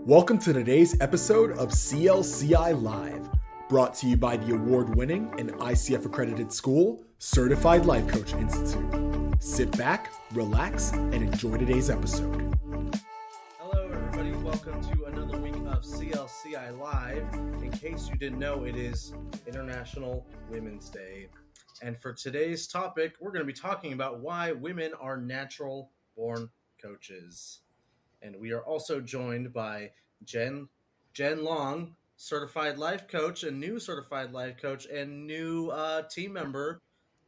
Welcome to today's episode of CLCI Live, brought to you by the award-winning and ICF accredited school, Certified Life Coach Institute. Sit back, relax, and enjoy today's episode. Hello, everybody. Welcome to another week of CLCI Live. In case you didn't know, it is International Women's Day. And for today's topic, we're going to be talking about why women are natural-born coaches. And we are also joined by Jen Long, certified life coach, and new certified life coach, and new team member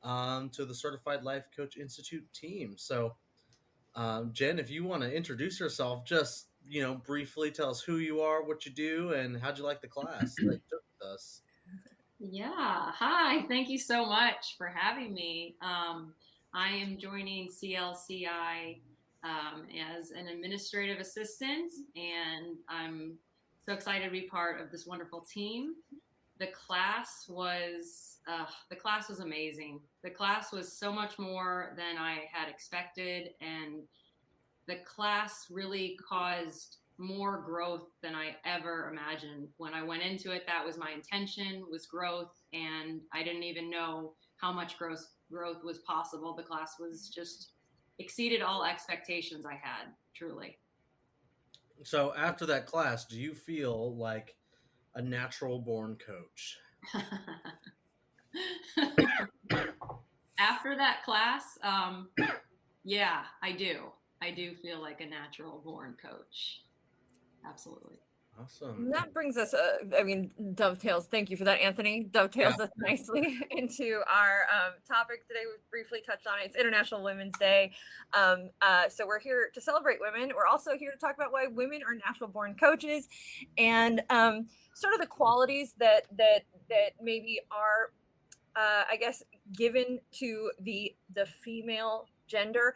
to the Certified Life Coach Institute team. So, Jen, if you want to introduce yourself, just briefly tell us who you are, what you do, and how'd you like the class that you took with us. Yeah. Hi. Thank you so much for having me. I am joining CLCI as an administrative assistant, and I'm so excited to be part of this wonderful team. The class was amazing. The class was so much more than I had expected, and the class really caused more growth than I ever imagined. When I went into it, that was my intention, was growth, and I didn't even know how much growth was possible. The class was just exceeded all expectations I had, truly. So after that class, do you feel like a natural born coach? After that class, yeah, I do. I do feel like a natural born coach. Absolutely. Awesome. And that brings us, dovetails. Thank you for that, Anthony. Dovetails us nicely into our topic today. We briefly touched on it. It's International Women's Day. So we're here to celebrate women. We're also here to talk about why women are natural born coaches and sort of the qualities that maybe are, given to the female gender.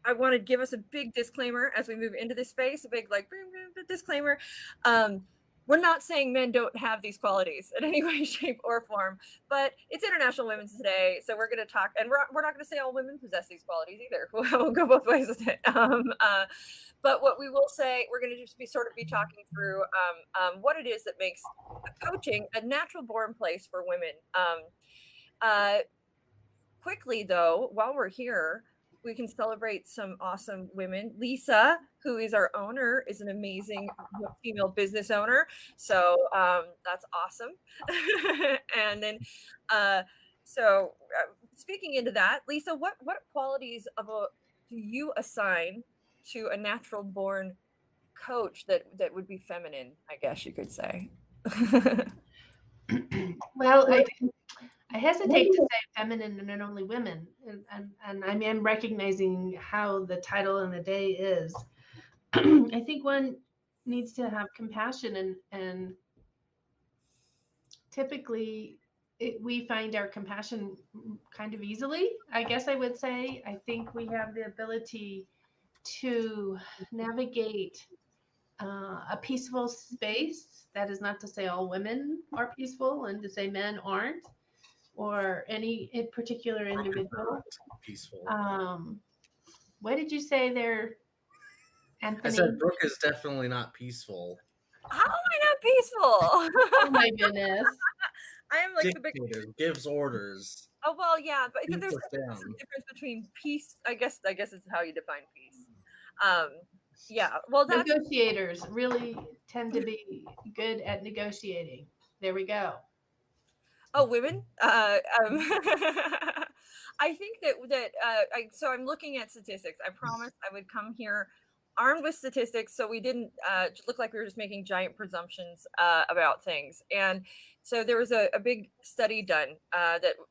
I want to give us a big disclaimer as we move into this space, a big disclaimer. We're not saying men don't have these qualities in any way, shape, or form, but it's International Women's Day, so we're going to talk, and we're not going to say all women possess these qualities either. We'll go both ways with it. But what we will say, we're going to just be talking through what it is that makes coaching a natural born place for women. Quickly, though, while we're here, we can celebrate some awesome women. Lisa, who is our owner, is an amazing female business owner. So that's awesome. And then, speaking into that, Lisa, what qualities do you assign to a natural born coach that would be feminine, I guess you could say? Well, I hesitate to say feminine and only women, and I am recognizing how the title and the day is. I think one needs to have compassion, and typically we find our compassion kind of easily, I guess I would say. I think we have the ability to navigate a peaceful space. That is not to say all women are peaceful and to say men aren't, or any particular individual. Peaceful. What did you say there, Anthony? I said Brooke is definitely not peaceful. How am I not peaceful? Oh my goodness. I am like Dictator, the big gives orders. Oh well, yeah, but there's Keeps us down. a difference between peace. I guess it's how you define peace. Yeah. Well, that's Negotiators really tend to be good at negotiating. There we go. Oh, women. I think so I'm looking at statistics. I promised I would come here armed with statistics, so we didn't look like we were just making giant presumptions about things. And so there was a big study done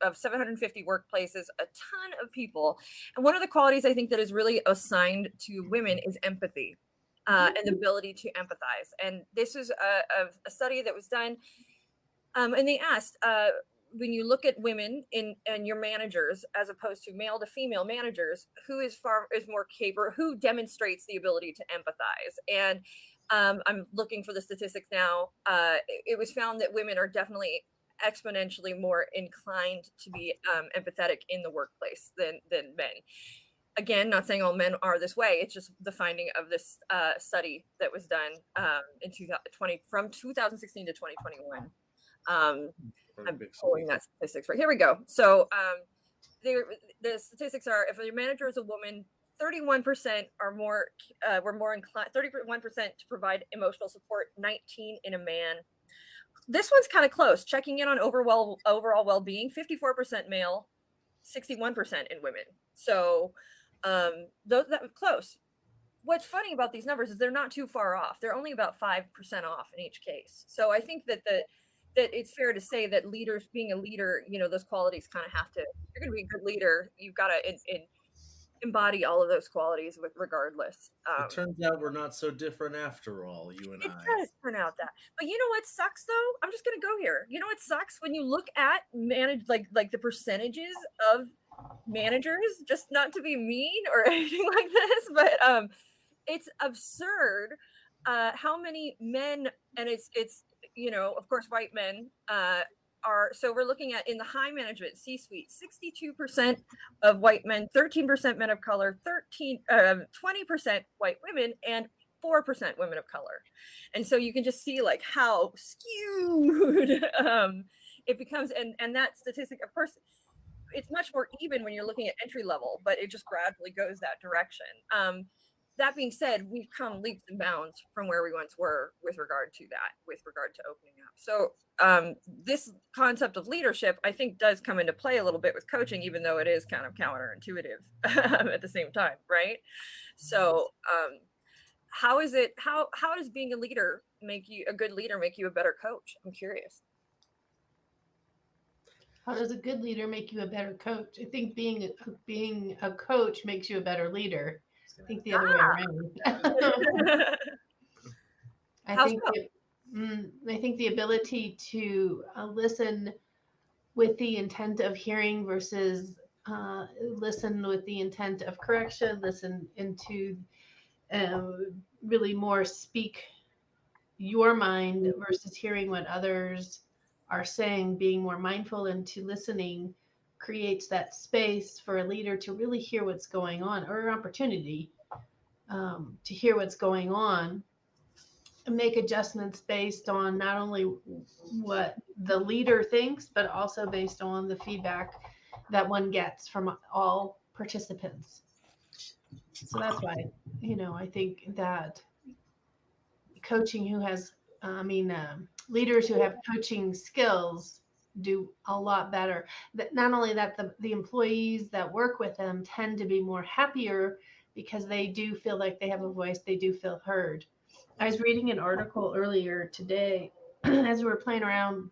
of 750 workplaces, a ton of people. And one of the qualities I think that is really assigned to women is empathy and the ability to empathize. And this is a study that was done. And they asked, when you look at women and your managers, as opposed to male to female managers, who is more capable, who demonstrates the ability to empathize? And I'm looking for the statistics now. It was found that women are definitely exponentially more inclined to be empathetic in the workplace than men. Again, not saying all men are this way. It's just the finding of this study that was done in 2020 from 2016 to 2021. I'm pulling that statistics right here. We go. So the statistics are: if your manager is a woman, 31% are more were more inclined. 31% to provide emotional support. 19 in a man. This one's kind of close. Checking in on overall well-being. 54% male, 61% in women. So those that close. What's funny about these numbers is they're not too far off. They're only about 5% off in each case. So I think that that it's fair to say that leaders, being a leader, those qualities kind of have to. If you're going to be a good leader, you've got to embody all of those qualities regardless. It turns out we're not so different after all, you and It I. does turn out that. But you know what sucks though? I'm just gonna go here. You know what sucks when you look at like the percentages of managers, just not to be mean or anything like this, but it's absurd how many men, and it's of course white men are. So we're looking at in the high management C-suite, 62% of white men, 13% men of color, 20% white women, and 4% women of color. And so you can just see like how skewed it becomes. And that statistic, of course, it's much more even when you're looking at entry level, but it just gradually goes that direction. That being said, we've come leaps and bounds from where we once were with regard to opening up. So this concept of leadership, I think, does come into play a little bit with coaching, even though it is kind of counterintuitive at the same time, right? So how does being a leader make you a good leader, make you a better coach? I'm curious. How does a good leader make you a better coach? I think being a coach makes you a better leader. I think the other way around. I think the ability to listen with the intent of hearing versus listen with the intent of correction, listen into really more speak your mind versus hearing what others are saying, being more mindful into listening creates that space for a leader to really hear what's going on, or an opportunity to hear what's going on and make adjustments based on not only what the leader thinks, but also based on the feedback that one gets from all participants. So that's why, I think that coaching leaders who have coaching skills do a lot better. That not only that, the employees that work with them tend to be more happier because they do feel like they have a voice, they do feel heard. I was reading an article earlier today as we were playing around,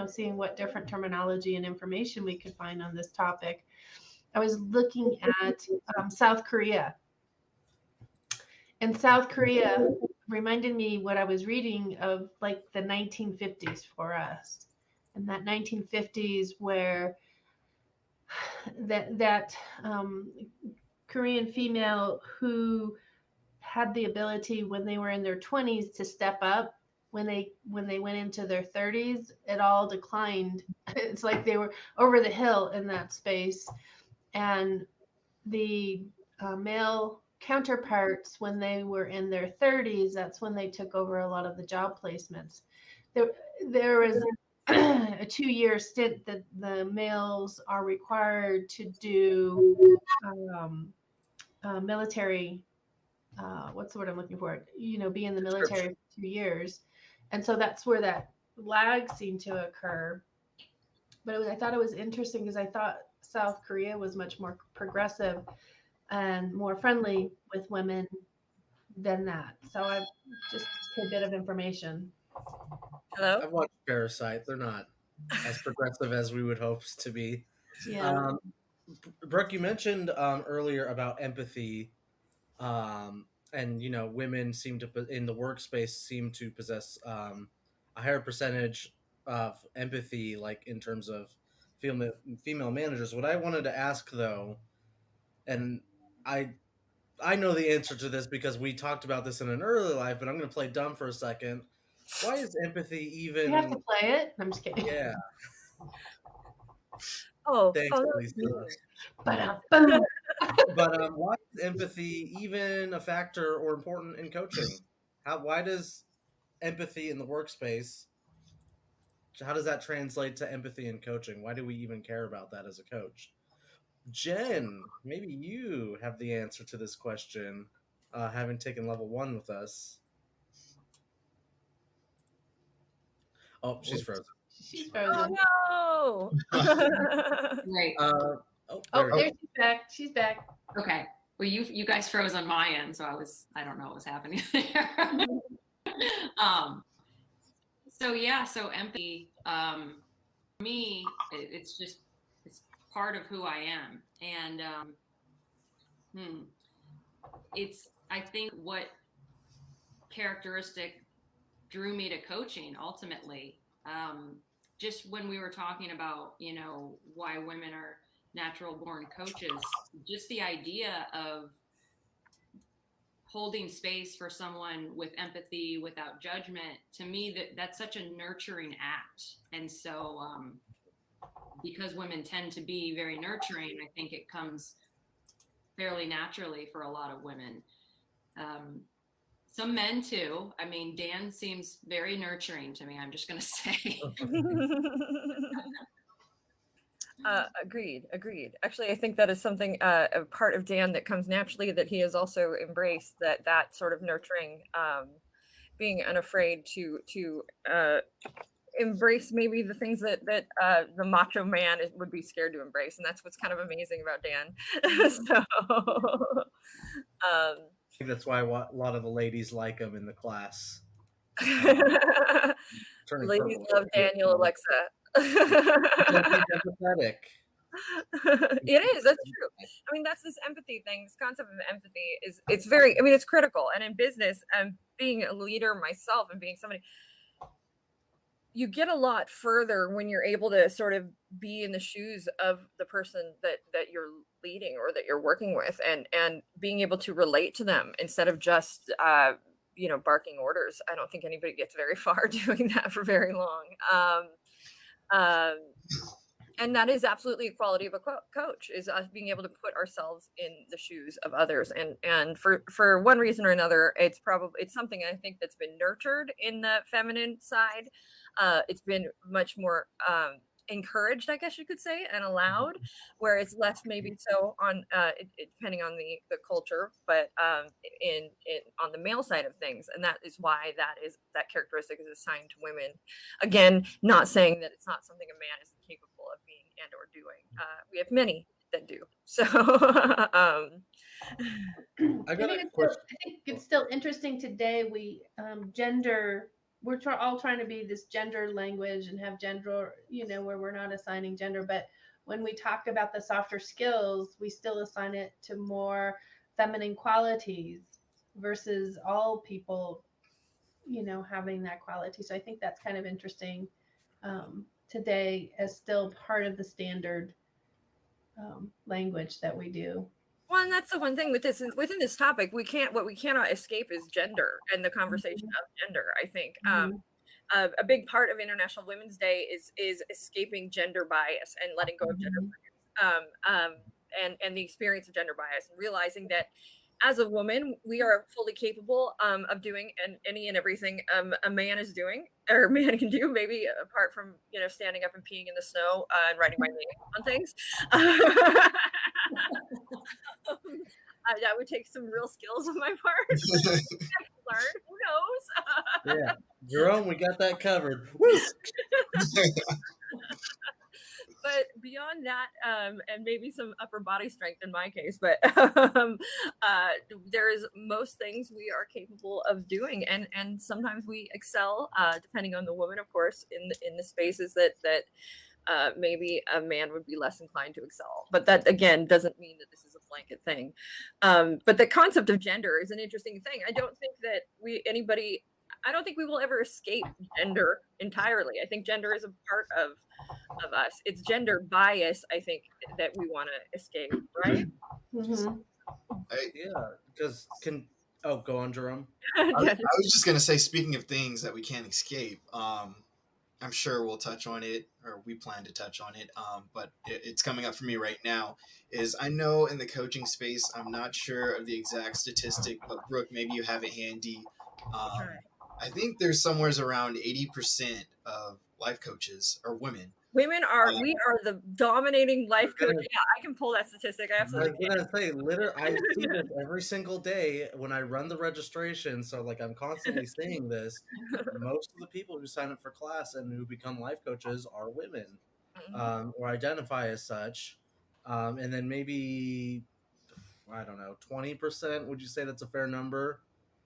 seeing what different terminology and information we could find on this topic. I was looking at South Korea. And South Korea reminded me what I was reading of, like the 1950s for us. And that 1950s where that Korean female who had the ability when they were in their 20s to step up, when they went into their 30s, it all declined. It's like they were over the hill in that space. And the male counterparts, when they were in their 30s, that's when they took over a lot of the job placements. There was a 2-year stint that the males are required to do military, what's the word I'm looking for? Be in the military for 2 years. And so that's where that lag seemed to occur. But I thought it was interesting because I thought South Korea was much more progressive and more friendly with women than that. So I've just a bit of information. Hello? I've watched Parasite. They're not as progressive as we would hope to be. Yeah. Brooke, you mentioned earlier about empathy, and women seem to in the workspace seem to possess a higher percentage of empathy, like in terms of female managers. What I wanted to ask though, and I know the answer to this because we talked about this in an early life, but I'm going to play dumb for a second. Why is empathy even? You have to play it. I'm just kidding. Yeah. Oh, Thanks, Lisa. But boom. But why is empathy even a factor or important in coaching? Why does empathy in the workspace, how does that translate to empathy in coaching? Why do we even care about that as a coach? Jen, maybe you have the answer to this question, having taken level 1 with us. Oh, she's frozen. She's frozen. Oh no! Right. Oh, there she's back. She's back. Okay. Well, you guys froze on my end, so I don't know what was happening there. So empathy, for me, it's part of who I am, and I think what characteristic drew me to coaching ultimately. Just when we were talking about, why women are natural born coaches, just the idea of holding space for someone with empathy without judgment, to me that's such a nurturing act. And so because women tend to be very nurturing, I think it comes fairly naturally for a lot of women. Some men too. I mean, Dan seems very nurturing to me, I'm just going to say. Agreed. Actually, I think that is something, a part of Dan that comes naturally, that he has also embraced, that sort of nurturing, being unafraid to embrace maybe the things that the macho man would be scared to embrace, and that's what's kind of amazing about Dan. So, I think that's why a lot of the ladies like him in the class. Ladies love Daniel, Alexa. He's empathetic. It is. That's true. I mean, that's this empathy thing. This concept of empathy it's very. I mean, it's critical. And in business, and being a leader myself, and being somebody, you get a lot further when you're able to sort of be in the shoes of the person that you're leading or that you're working with, and being able to relate to them instead of just barking orders. I don't think anybody gets very far doing that for very long. And that is absolutely a quality of a coach, is us being able to put ourselves in the shoes of others. And for one reason or another, it's something I think that's been nurtured in the feminine side. It's been much more encouraged, I guess you could say, and allowed, where it's less maybe so on depending on the culture, but in on the male side of things. And that is why that characteristic is assigned to women. Again, not saying that it's not something a man is capable of being and or doing. We have many that do. So I think it's still interesting today. We're all trying to be this gender language and have gender, where we're not assigning gender. But when we talk about the softer skills, we still assign it to more feminine qualities versus all people, having that quality. So I think that's kind of interesting today, as still part of the standard language that we do. Well, and that's the one thing within this topic, what we cannot escape is gender and the conversation of gender. I think a big part of International Women's Day is escaping gender bias and letting go of gender bias, and the experience of gender bias, and realizing that as a woman, we are fully capable of doing any and everything a man is doing, or a man can do, maybe apart from standing up and peeing in the snow and writing my name on things. That would take some real skills on my part. Learn, who knows? Yeah, Jerome, we got that covered. But beyond that, and maybe some upper body strength in my case, but there is most things we are capable of doing, and sometimes we excel, depending on the woman, of course, in the spaces that maybe a man would be less inclined to excel. But that, again, doesn't mean that this is a blanket thing. But the concept of gender is an interesting thing. I don't think that we will ever escape gender entirely. I think gender is a part of us. It's gender bias, I think, that we want to escape, right? Mm-hmm. Yeah, because go on, Jerome. I was just going to say, speaking of things that we can't escape, I'm sure we'll touch on it, or we plan to touch on it. But it's coming up for me right now. Is I know in the coaching space, I'm not sure of the exact statistic, but Brooke, maybe you have it handy. Um, I think there's somewhere around 80% of life coaches are women. We are the dominating life coach. gonna- Yeah, I can pull that statistic. I I absolutely was can. gonna say, literally, I see this every single day when I run the registration. So, like, I'm constantly seeing this. Most of the people who sign up for class and who become life coaches are women, or identify as such. And then maybe, I don't know, 20%. Would you say that's a fair number?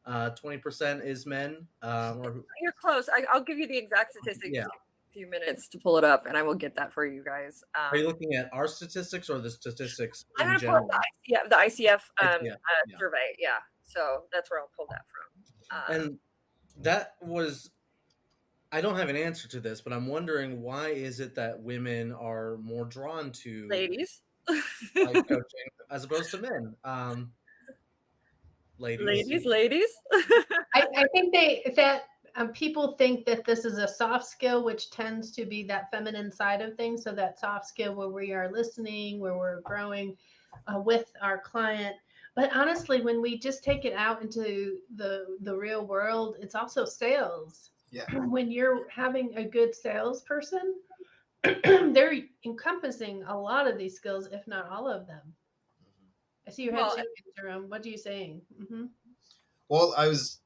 20% is men, or You're close. I'll give you the exact statistic. yeah. Just a few minutes to pull it up, and I will get that for you guys. Are you looking at our statistics or the statistics I'm in gonna pull up general? the ICF Yeah. survey. Yeah, so that's where I'll pull that from. And that was, I don't have an answer to this, but I'm wondering, why is it that women are more drawn to Ladies, life coaching as opposed to men? Ladies. ladies. I think people think that this is a soft skill, which tends to be that feminine side of things. So that soft skill where we are listening, where we're growing with our client. But honestly, when we just take it out into the real world, it's also sales. Yeah. When you're having a good salesperson, they're encompassing a lot of these skills, if not all of them. I see your head shaking, Jerome. What are you saying? Mm-hmm. Well, I was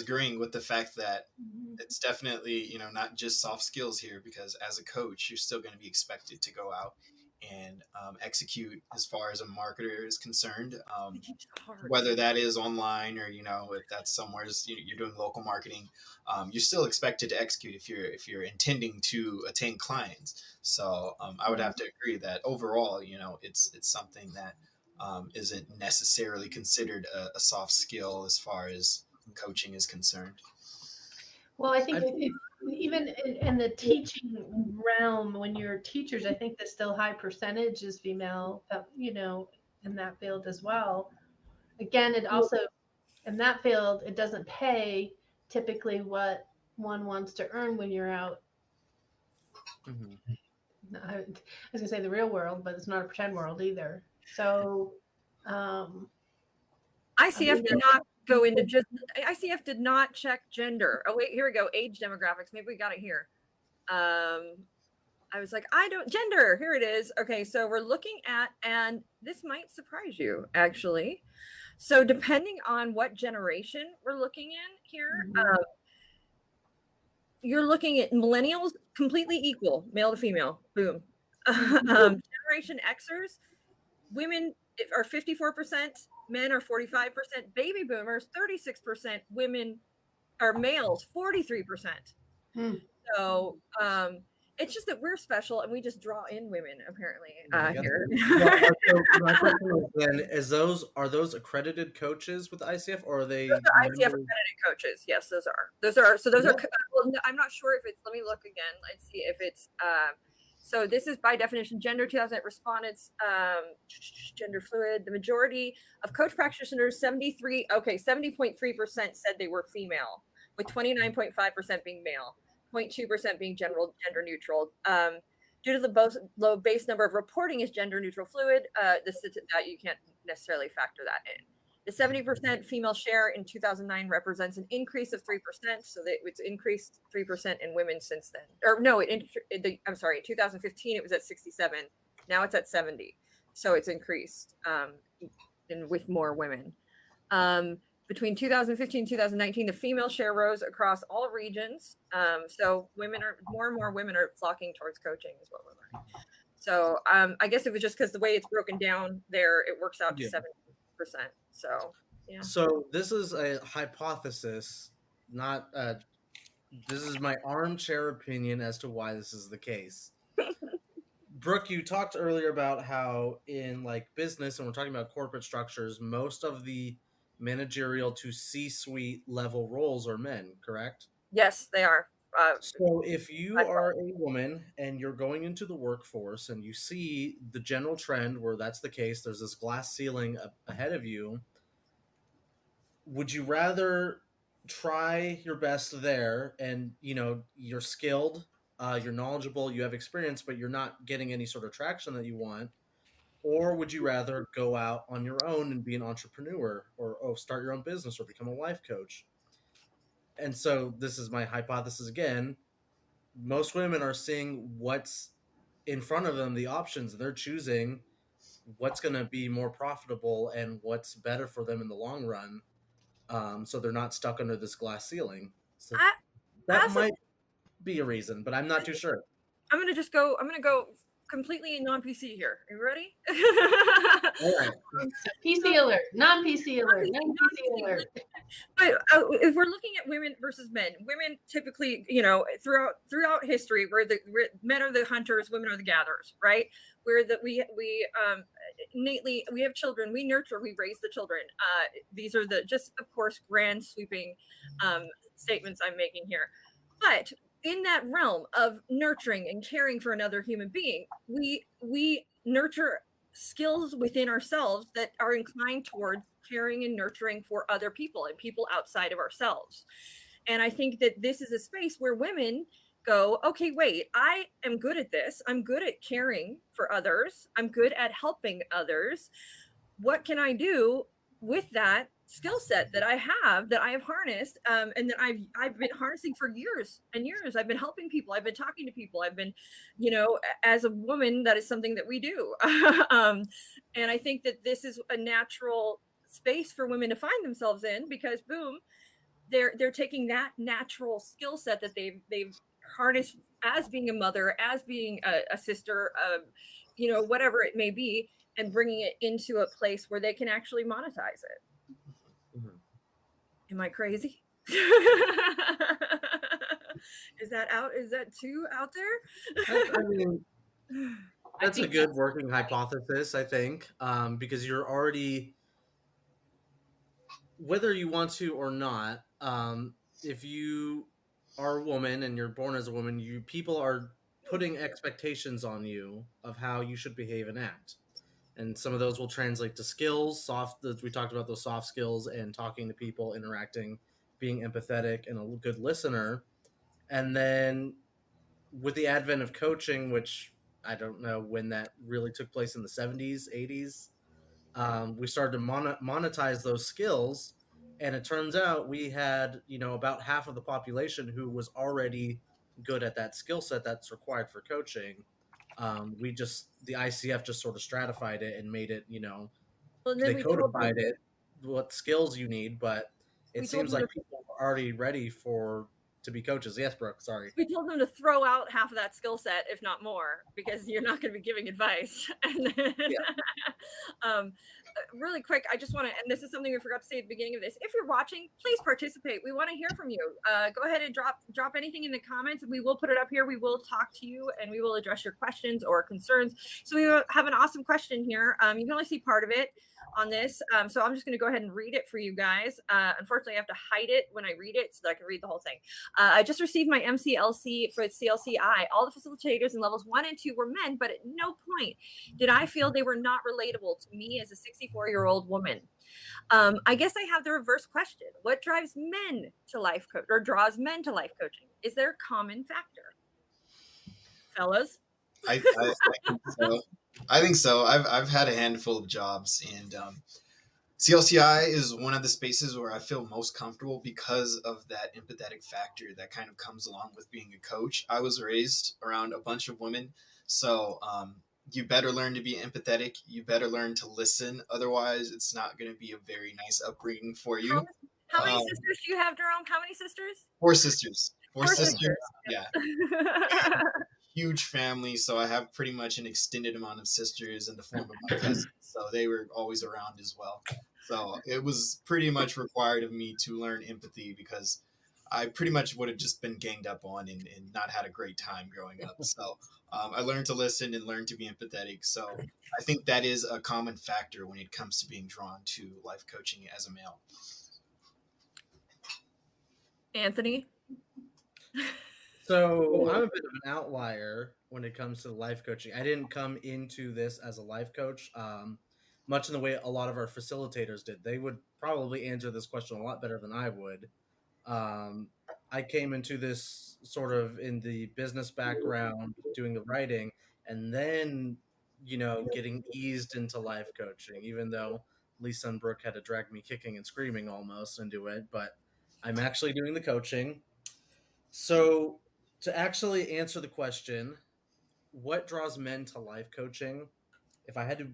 agreeing with the fact that it's definitely, not just soft skills here, because as a coach, you're still going to be expected to go out and execute as far as a marketer is concerned, whether that is online or, if that's somewhere you're doing local marketing, you're still expected to execute if you're intending to attain clients. So I would have to agree that overall, it's something that isn't necessarily considered a soft skill as far as coaching is concerned. Well, I think even in the teaching realm, when you're teachers, I think the still high percentage is female, in that field as well. Again, it also, in that field, it doesn't pay typically what one wants to earn when you're out. Mm-hmm. I was going to say the real world, but it's not a pretend world either. So, ICF did not go into ICF did not check gender. Oh wait, here we go. Age demographics. Maybe we got it here. I was like, gender. Here it is. Okay, so we're looking at, and this might surprise you actually. So depending on what generation we're looking in here, you're looking at millennials completely equal, male to female. Boom. Generation Xers, women are 54%, men are 45%, baby boomers 36%, women are males 43%. So it's just that we're special and we just draw in women apparently here. My question is then, are those accredited coaches with ICF, or are they ICF accredited coaches? Yes, those are. So those are. Well, I'm not sure if it's. Let me look again. Let's see if it's. So this is by definition gender. 2008 respondents, gender fluid. The majority of coach practitioners, 70.3% said they were female, with 29.5% being male, 0.2% being gender neutral. Due to the low base number of reporting as gender neutral fluid, that you can't necessarily factor that in. The 70% female share in 2009 represents an increase of 3%. So it's increased 3% in women since then. Or no, I'm sorry, in 2015 it was at 67. Now it's at 70. So it's increased with more women. Between 2015 and 2019, the female share rose across all regions. So more and more women are flocking towards coaching is what we're learning. So I guess it was just because the way it's broken down there, it works out to 70%. So, yeah. So this is a hypothesis, not this is my armchair opinion as to why this is the case. Brooke, you talked earlier about how in business, and we're talking about corporate structures, most of the managerial to C-suite level roles are men, correct? Yes, they are. So if you are a woman and you're going into the workforce and you see the general trend where that's the case, there's this glass ceiling ahead of you, would you rather try your best there and you're skilled you're knowledgeable, you have experience, but you're not getting any sort of traction that you want? Or would you rather go out on your own and be an entrepreneur, or start your own business, or become a life coach? And so this is my hypothesis again. Most women are seeing what's in front of them, the options. They're choosing what's going to be more profitable and what's better for them in the long run. So they're not stuck under this glass ceiling. So I, I that also might be a reason, but I'm not too sure. I'm gonna go completely non-PC here. Are you ready? All right. PC alert, non-PC alert, non-PC alert. But if we're looking at women versus men, women typically, throughout history, men are the hunters, women are the gatherers, right? Where that we innately we have children, we nurture, we raise the children. These are the just of course grand sweeping statements I'm making here, but in that realm of nurturing and caring for another human being, we nurture skills within ourselves that are inclined towards caring and nurturing for other people and people outside of ourselves. And I think that this is a space where women go, okay, wait, I am good at this. I'm good at caring for others. I'm good at helping others. What can I do with that skill set that I have harnessed, and that I've been harnessing for years and years? I've been helping people. I've been talking to people. I've been, as a woman, that is something that we do. And I think that this is a natural space for women to find themselves in, because boom, they're taking that natural skill set that they've harnessed as being a mother, as being a sister, whatever it may be, and bringing it into a place where they can actually monetize it. Mhm. Am I crazy? Is that too out there? I mean, that's a good working hypothesis, I think, because you're already, whether you want to or not, if you are a woman and you're born as a woman, people are putting expectations on you of how you should behave and act. And some of those will translate to skills, we talked about those soft skills and talking to people, interacting, being empathetic and a good listener. And then with the advent of coaching, which I don't know when that really took place, in the 70s, 80s, we started to monetize those skills. And it turns out we had, about half of the population who was already good at that skill set that's required for coaching. The ICF just sort of stratified it and made it, Well, then they codified it, what skills you need, but it seems like people are already ready to be coaches. Yes, Brooke, sorry. We told them to throw out half of that skill set, if not more, because you're not going to be giving advice. And then, really quick, I just want to, and this is something we forgot to say at the beginning of this. If you're watching, please participate. We want to hear from you. Go ahead and drop anything in the comments, and we will put it up here. We will talk to you, and we will address your questions or concerns. So we have an awesome question here. You can only see part of it on this, so I'm just going to go ahead and read it for you guys. Unfortunately, I have to hide it when I read it so that I can read the whole thing. I just received my MCLC for CLCI. All the facilitators in levels 1 and 2 were men, but at no point did I feel they were not relatable to me as a 64-year-old woman. I guess I have the reverse question. What drives men to life coach, or draws men to life coaching? Is there a common factor? Fellas? I think so. I think so. I've had a handful of jobs, and CLCI is one of the spaces where I feel most comfortable because of that empathetic factor that kind of comes along with being a coach. I was raised around a bunch of women, so you better learn to be empathetic. You better learn to listen. Otherwise, it's not going to be a very nice upbringing for you. How many sisters do you have, Jerome? How many sisters? 4 sisters. Four sisters. Yeah. Huge family, so I have pretty much an extended amount of sisters in the form of my cousins, so they were always around as well. So it was pretty much required of me to learn empathy, because I pretty much would have just been ganged up on and not had a great time growing up. So I learned to listen and learned to be empathetic. So I think that is a common factor when it comes to being drawn to life coaching as a male. Anthony? So I'm a bit of an outlier when it comes to life coaching. I didn't come into this as a life coach, much in the way a lot of our facilitators did. They would probably answer this question a lot better than I would. I came into this sort of in the business background, doing the writing, and then, getting eased into life coaching, even though Lisa and Brooke had to drag me kicking and screaming almost into it. But I'm actually doing the coaching. So, to actually answer the question, what draws men to life coaching? If I had to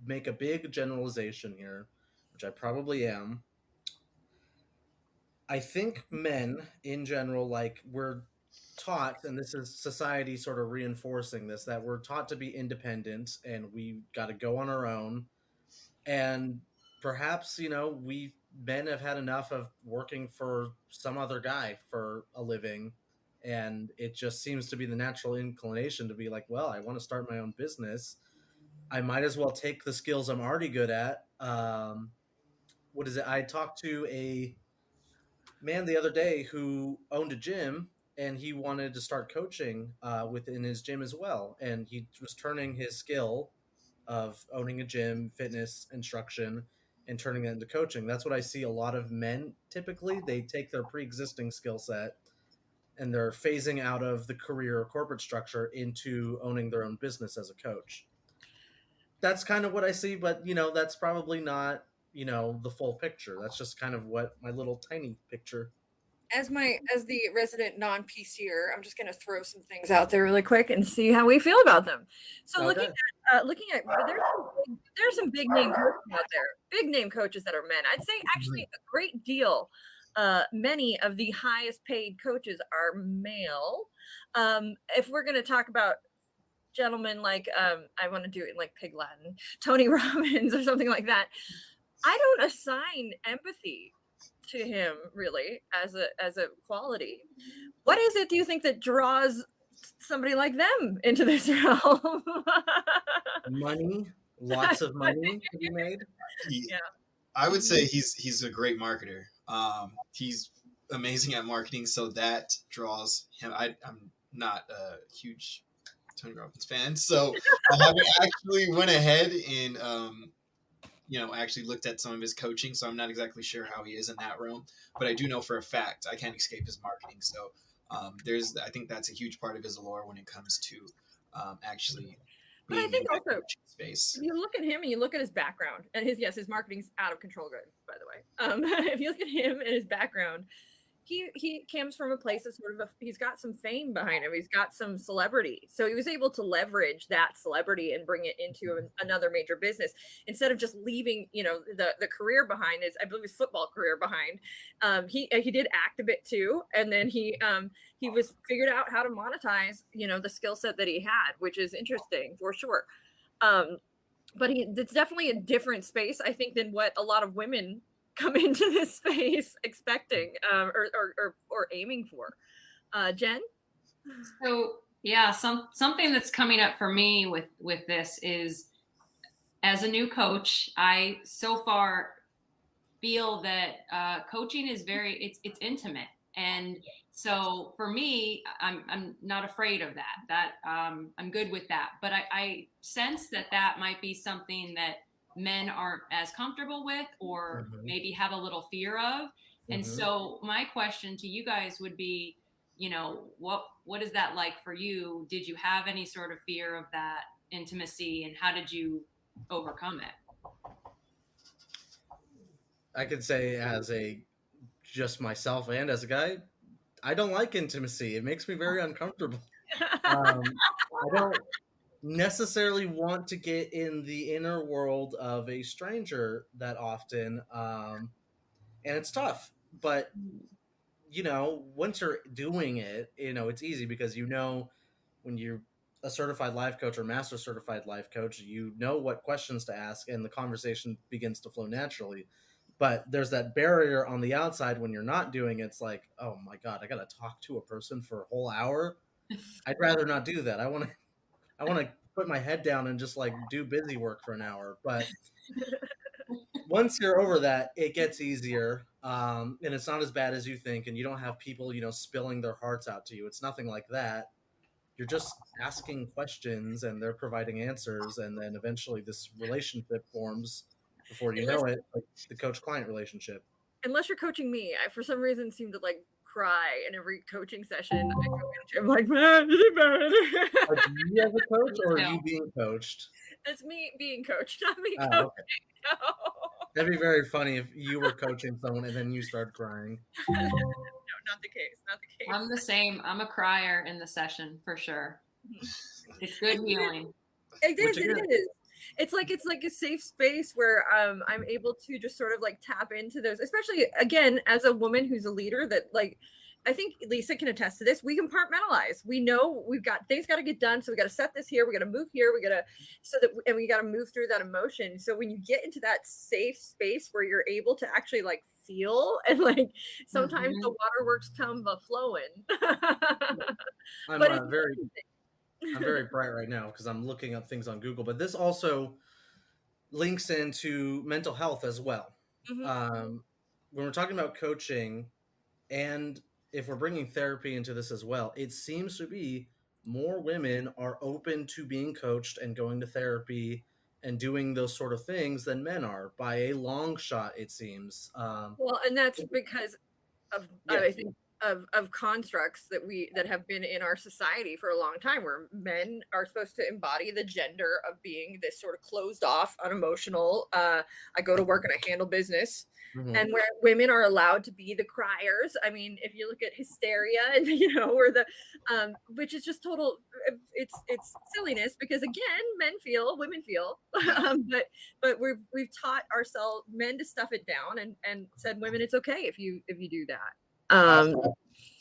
make a big generalization here, which I probably am, I think men in general, like, we're taught, and this is society sort of reinforcing this, that we're taught to be independent and we got to go on our own. And perhaps, we men have had enough of working for some other guy for a living. And it just seems to be the natural inclination to be like, well, I want to start my own business. I might as well take the skills I'm already good at. What is it? I talked to a man the other day who owned a gym and he wanted to start coaching within his gym as well. And he was turning his skill of owning a gym, fitness instruction, and turning that into coaching. That's what I see a lot of men typically. They take their pre existing skill set and they're phasing out of the career or corporate structure into owning their own business as a coach. That's kind of what I see, but that's probably not, the full picture. That's just kind of what my little tiny picture. As the resident non-PCer, I'm just going to throw some things out there really quick and see how we feel about them. So Okay. looking at there's some big name coaches out there, big name coaches that are men. I'd say actually a great deal. Many of the highest paid coaches are male. If we're going to talk about gentlemen like I want to do it in like pig Latin, Tony Robbins or something like that, I don't assign empathy to him really as a quality. What is it, do you think, that draws somebody like them into this realm? Money, lots of money to be made. Yeah, I would say he's a great marketer. He's amazing at marketing, so that draws him. I'm not a huge Tony Robbins fan, so I haven't actually went ahead and actually looked at some of his coaching, so I'm not exactly sure how he is in that realm. But I do know for a fact I can't escape his marketing. So I think that's a huge part of his allure when it comes to actually. But I think also space. If you look at him and you look at his background, and his marketing's out of control good, by the way. If you look at him and his background, he comes from a place that's sort of he's got some fame behind him. He's got some celebrity. So he was able to leverage that celebrity and bring it into another major business instead of just leaving, the career behind, I believe his football career behind. He did act a bit too. And then he was figured out how to monetize, the skill set that he had, which is interesting for sure. But it's definitely a different space, I think, than what a lot of women come into this space expecting or aiming for. Jen? So yeah, something that's coming up for me with this is, as a new coach, I so far feel that coaching is it's intimate, and so for me, I'm not afraid of that. I'm good with that, but I sense that might be something that men aren't as comfortable with, or maybe have a little fear of. And so my question to you guys would be, what is that like for you? Did you have any sort of fear of that intimacy, and how did you overcome it? I could say, as just myself and as a guy, I don't like intimacy. It makes me very uncomfortable. I don't necessarily want to get in the inner world of a stranger that often, and it's tough. But once you're doing it, it's easy, because when you're a certified life coach or master certified life coach, you know what questions to ask, and the conversation begins to flow naturally. But there's that barrier on the outside when you're not doing it. It's like, oh my God, I got to talk to a person for a whole hour. I'd rather not do that. I want to put my head down and just like do busy work for an hour. But once you're over that, it gets easier. And it's not as bad as you think. And you don't have people, spilling their hearts out to you. It's nothing like that. You're just asking questions and they're providing answers. And then eventually this relationship forms before you know it, like the coach-client relationship. Unless you're coaching me, I for some reason seem to like cry in every coaching session I go into. I'm like, man, is it bad? Are you as a coach or are you being coached? It's me being coached, not me Oh, coaching. okay. No. That'd be very funny if you were coaching someone and then you started crying. No, not the case. Not the case. I'm the same. I'm a crier in the session for sure. It's good healing. It is. It's like a safe space where I'm able to just sort of like tap into those, especially again as a woman who's a leader, that like I think Lisa can attest to this. We compartmentalize. We know we've got things got to get done, so we got to set this here. We got to move here. We got to and we got to move through that emotion. So when you get into that safe space where you're able to actually like feel, and like sometimes the waterworks come flowing. I'm very bright right now because I'm looking up things on Google, but this also links into mental health as well. When we're talking about coaching, and if we're bringing therapy into this as well, it seems to be more women are open to being coached and going to therapy and doing those sort of things than men are by a long shot, it seems. Well, and that's because of I think of constructs that have been in our society for a long time, where men are supposed to embody the gender of being this sort of closed off, unemotional, I go to work and I handle business. And where women are allowed to be the criers. I mean, if you look at Hysteria, and or the which is just total, it's silliness, because again, men feel, women feel, but we've taught ourselves, men, to stuff it down, and said, women, it's okay if you do that.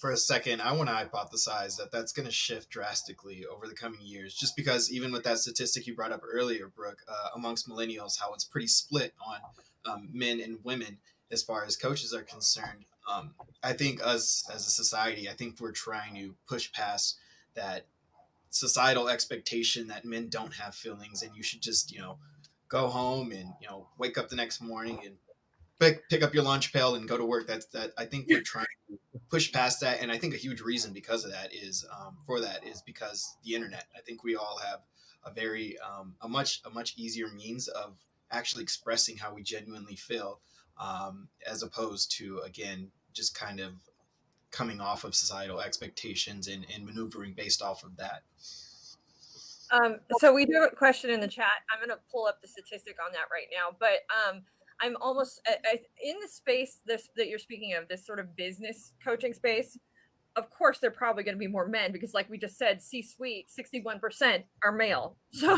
For a second, I want to hypothesize that that's going to shift drastically over the coming years, just because even with that statistic you brought up earlier, Brooke, amongst millennials, how it's pretty split on men and women as far as coaches are concerned. I think us as a society, I think we're trying to push past that societal expectation that men don't have feelings and you should just, go home and, wake up the next morning and pick up your lunch pail and go to work. That I think we're trying to push past that. And I think a huge reason because of that is because the internet. I think we all have a much easier means of actually expressing how we genuinely feel, as opposed to, again, just kind of coming off of societal expectations and maneuvering based off of that. So we do have a question in the chat. I'm going to pull up the statistic on that right now, but I'm almost in the space that you're speaking of, this sort of business coaching space. Of course, they're probably going to be more men because, like we just said, C-suite, 61% are male. So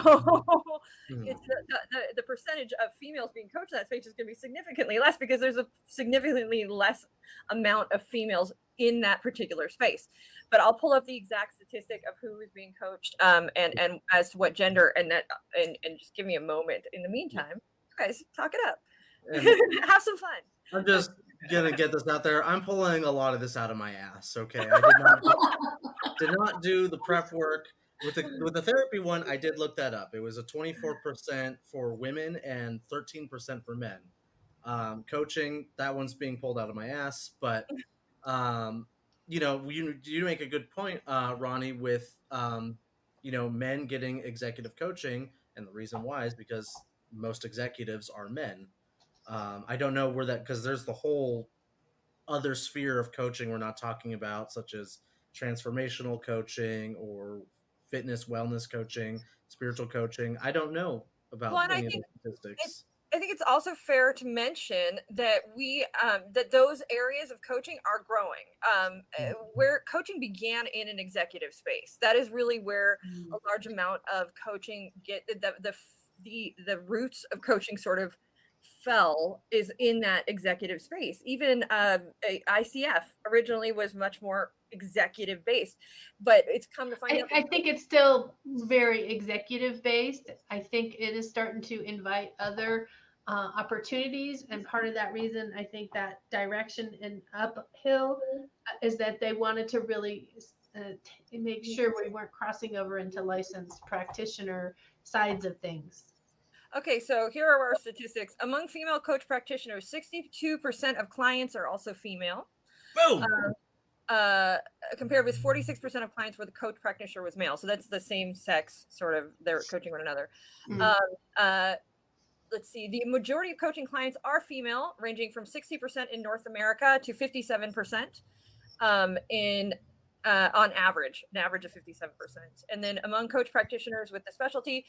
it's the percentage of females being coached in that space is going to be significantly less because there's a significantly less amount of females in that particular space. But I'll pull up the exact statistic of who is being coached and as to what gender, and just give me a moment. In the meantime, you guys, talk it up. Have some fun. I'm just gonna get this out there. I'm pulling a lot of this out of my ass. Okay, I did not do the prep work with the therapy one. I did look that up. It was a 24% for women and 13% for men. Coaching, that one's being pulled out of my ass. But you make a good point, Ronnie, with men getting executive coaching, and the reason why is because most executives are men. I don't know where that, because there's the whole other sphere of coaching we're not talking about, such as transformational coaching or fitness wellness coaching, spiritual coaching. I don't know about any of the statistics. I think it's also fair to mention that that those areas of coaching are growing. Where coaching began in an executive space, that is really where a large amount of coaching the roots of coaching sort of fell, is in that executive space. Even ICF originally was much more executive based, but it's come to find out. I think it's still very executive based. I think it is starting to invite other opportunities, and part of that reason, I think that direction and uphill is that they wanted to really make sure we weren't crossing over into licensed practitioner sides of things. Okay, so here are our statistics. Among female coach practitioners, 62% of clients are also female. Boom! Compared with 46% of clients where the coach practitioner was male. So that's the same sex, sort of, they're coaching one another. Let's see, the majority of coaching clients are female, ranging from 60% in North America to 57%. in on average, an average of 57%. And then among coach practitioners with the specialty,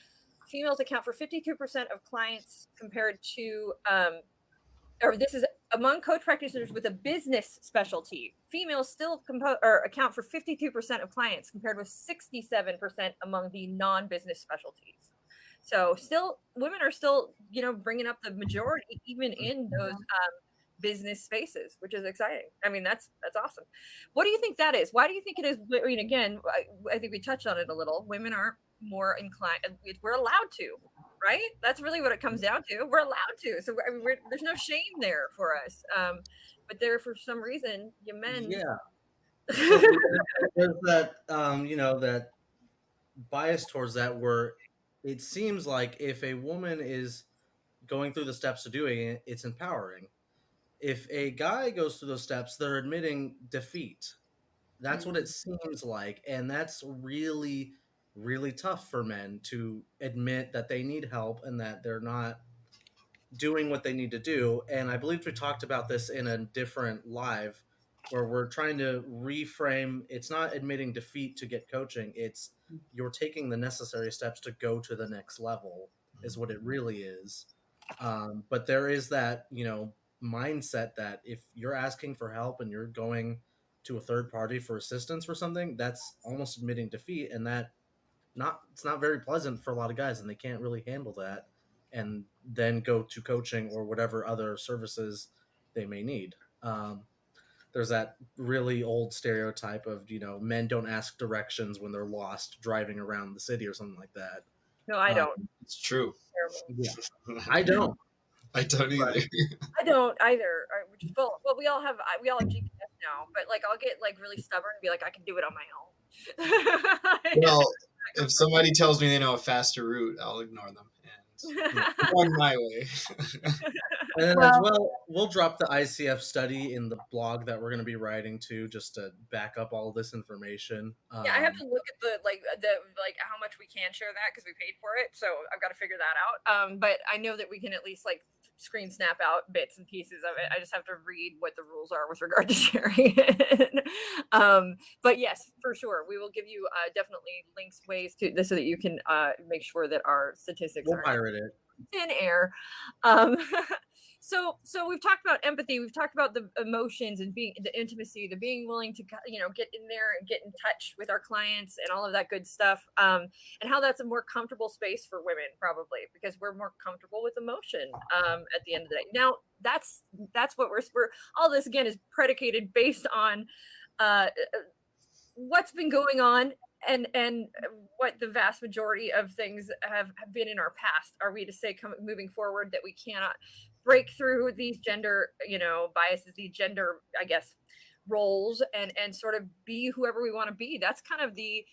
females account for 52% of clients compared to, or this is among coach practitioners with a business specialty. Females still account for 52% of clients compared with 67% among the non-business specialties. So still, women are still, bringing up the majority, even in those business spaces, which is exciting. I mean, that's awesome. What do you think that is? Why do you think it is? I mean, again, I think we touched on it a little. Women are more inclined. We're allowed to, right? That's really what it comes down to. We're allowed to. So I mean, there's no shame there for us. But there, for some reason, you men. Yeah. So there's that, that bias towards that, where it seems like if a woman is going through the steps of doing it, it's empowering. If a guy goes through those steps, they're admitting defeat. That's what it seems like. And that's really, really tough for men to admit that they need help and that they're not doing what they need to do. And I believe we talked about this in a different live where we're trying to reframe. It's not admitting defeat to get coaching. It's you're taking the necessary steps to go to the next level is what it really is. But there is that, mindset that if you're asking for help and you're going to a third party for assistance for something, that's almost admitting defeat. And it's not very pleasant for a lot of guys, and they can't really handle that and then go to coaching or whatever other services they may need. There's that really old stereotype of, men don't ask directions when they're lost driving around the city or something like that. No, I don't. It's true. Yeah. I don't. I don't either. I don't either. Well, we all have GPS now, but like I'll get like really stubborn and be like, I can do it on my own. Well, if somebody tells me they know a faster route, I'll ignore them and go on my way. And then as well, we'll drop the ICF study in the blog that we're going to be writing to, just to back up all this information. Yeah, I have to look at the how much we can share that because we paid for it, so I've got to figure that out. But I know that we can at least like screen snap out bits and pieces of it. I just have to read what the rules are with regard to sharing it. But yes, for sure, we will give you definitely links, ways to this so that you can make sure that our statistics we'll are pirate it in air. So we've talked about empathy. We've talked about the emotions and the intimacy, the being willing to, get in there and get in touch with our clients and all of that good stuff. And how that's a more comfortable space for women, probably because we're more comfortable with emotion at the end of the day. Now that's what we're all this again is predicated based on what's been going on and what the vast majority of things have been in our past. Are we to say moving forward that we cannot break through these gender, biases, these gender, I guess, roles and sort of be whoever we want to be? That's kind of the,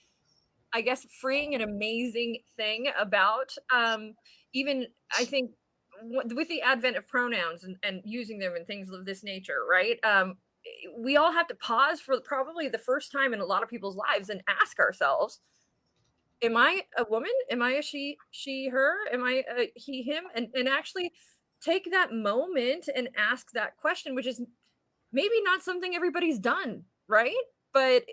I guess, freeing and amazing thing about even, I think, with the advent of pronouns and using them and things of this nature, right? We all have to pause for probably the first time in a lot of people's lives and ask ourselves, am I a woman? Am I a she, her? Am I a he, him? And actually take that moment and ask that question, which is maybe not something everybody's done, right? But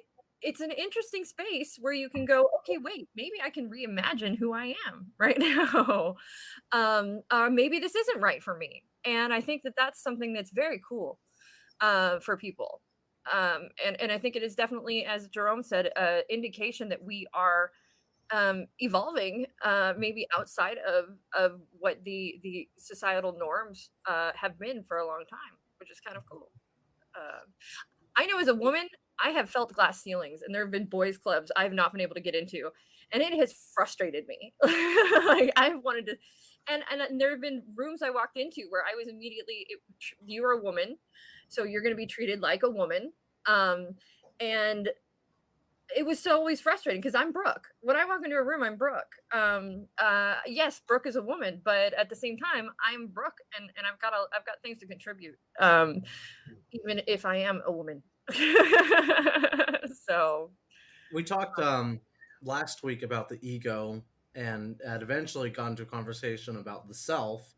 it's an interesting space where you can go, okay, wait, maybe I can reimagine who I am right now. Maybe this isn't right for me. And I think that that's something that's very cool for people. And I think it is definitely, as Jerome said, an indication that we are evolving maybe outside of what the societal norms have been for a long time, which is kind of cool. I know as a woman, I have felt glass ceilings, and there have been boys clubs I have not been able to get into, and it has frustrated me. Like I've wanted to, and there have been rooms I walked into where I was immediately, you are a woman, so you're going to be treated like a woman, and it was so always frustrating because I'm Brooke. When I walk into a room, I'm Brooke. Yes, Brooke is a woman, but at the same time, I'm Brooke, and I've got things to contribute, even if I am a woman. So we talked last week about the ego, and had eventually gone to a conversation about the self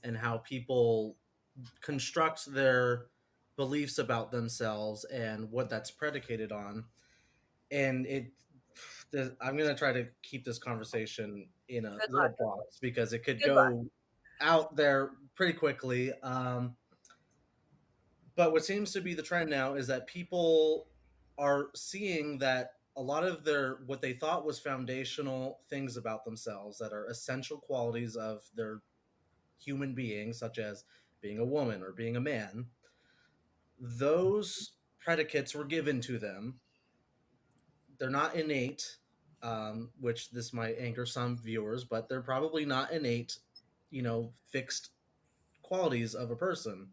and how people construct their beliefs about themselves and what that's predicated on. And I'm going to try to keep this conversation in a Good luck. little box because it could Good luck. go out there pretty quickly. But what seems to be the trend now is that people are seeing that a lot of what they thought was foundational things about themselves that are essential qualities of their human being, such as being a woman or being a man, those predicates were given to them. They're not innate, which this might anger some viewers, but they're probably not innate, fixed qualities of a person.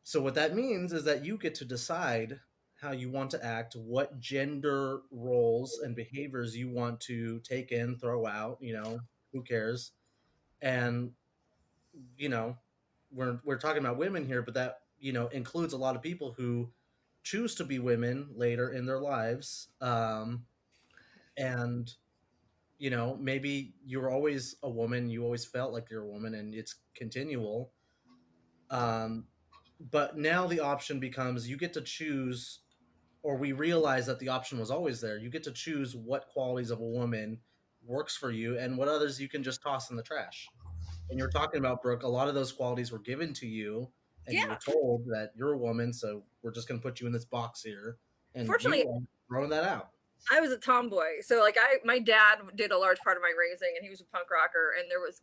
So what that means is that you get to decide how you want to act, what gender roles and behaviors you want to take in, throw out, who cares? And you know, we're talking about women here, but that, includes a lot of people who choose to be women later in their lives. And maybe you were always a woman, you always felt like you're a woman and it's continual. Um, but now the option becomes you get to choose, or we realize that the option was always there. You get to choose what qualities of a woman works for you and what others you can just toss in the trash. And you're talking about, Brooke, a lot of those qualities were given to you and you Yeah. were told that you're a woman, so we're just going to put you in this box here. And Fortunately, you are throwing that out. I was a tomboy. So like my dad did a large part of my raising, and he was a punk rocker, and there was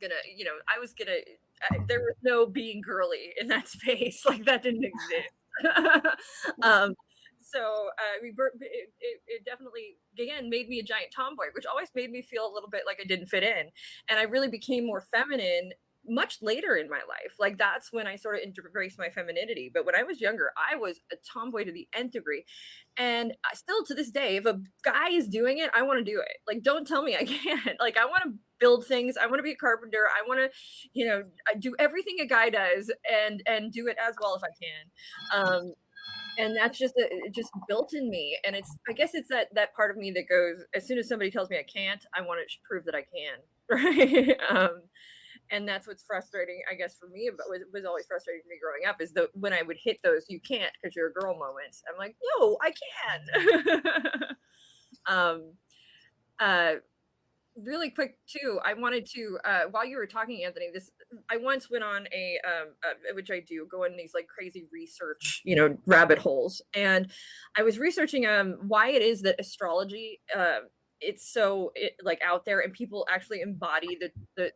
there was no being girly in that space. Like that didn't exist. So it definitely, again, made me a giant tomboy, which always made me feel a little bit like I didn't fit in. And I really became more feminine much later in my life. Like that's when I sort of embraced my femininity. But when I was younger, I was a tomboy to the nth degree. And I still to this day, if a guy is doing it, I want to do it. Like, don't tell me I can't. Like, I want to build things. I want to be a carpenter. I want to, I do everything a guy does and do it as well as I can. And that's just built in me. And I guess it's that part of me that goes, as soon as somebody tells me I can't, I want to prove that I can. Right. And that's what's frustrating, I guess, for me, but was always frustrating for me growing up, is when I would hit those "you can't because you're a girl" moments. I'm like, no, I can. Really quick too, I wanted to, while you were talking, Anthony, I once went on which I do, go in these like crazy research, rabbit holes, and I was researching why it is that astrology it's so like out there and people actually embody the